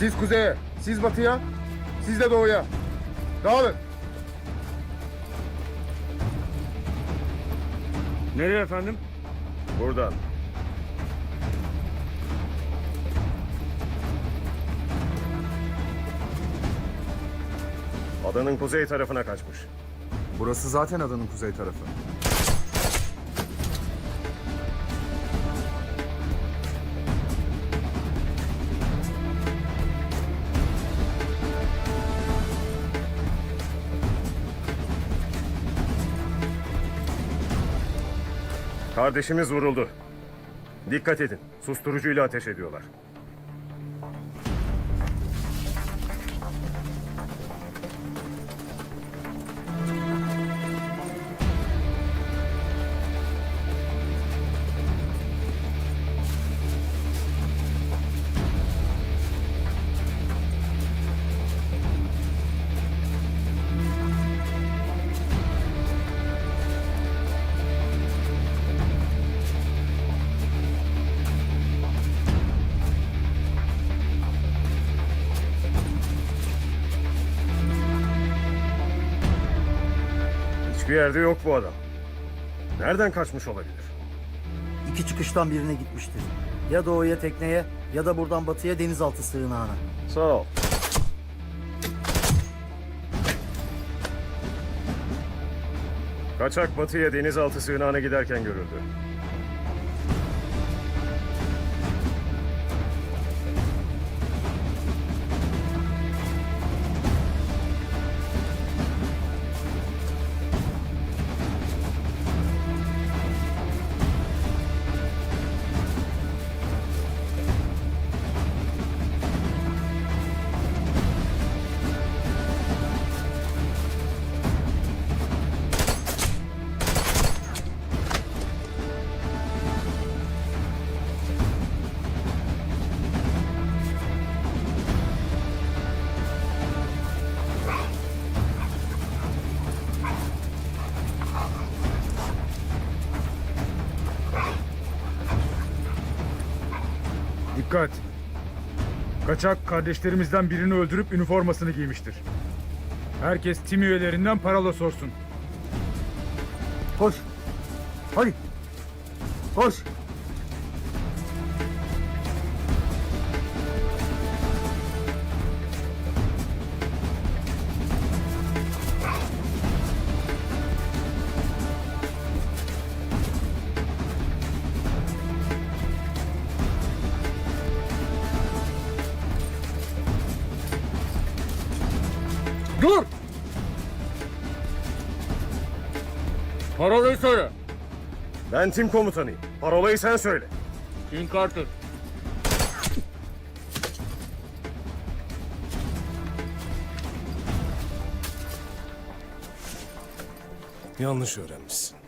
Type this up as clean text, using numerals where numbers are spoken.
Siz kuzeye, siz batıya, siz de doğuya. Dağılın. Nereye efendim? Buradan. Adanın kuzey tarafına kaçmış. Burası zaten adanın kuzey tarafı. Kardeşimiz vuruldu. Dikkat edin. Susturucuyla ateş ediyorlar. Hiçbir yerde yok bu adam. Nereden kaçmış olabilir? İki çıkıştan birine gitmiştir. Ya doğuya tekneye ya da buradan batıya denizaltı sığınağına. Sağ ol. Kaçak batıya denizaltı sığınağına giderken görüldü. Dikkat! Kaçak kardeşlerimizden birini öldürüp üniformasını giymiştir. Herkes tim üyelerinden parola sorsun. Koş. Hadi. Koş. Dur! Parolayı söyle. Ben tim komutanıyım. Parolayı sen söyle. King Carter. Yanlış öğrenmişsin.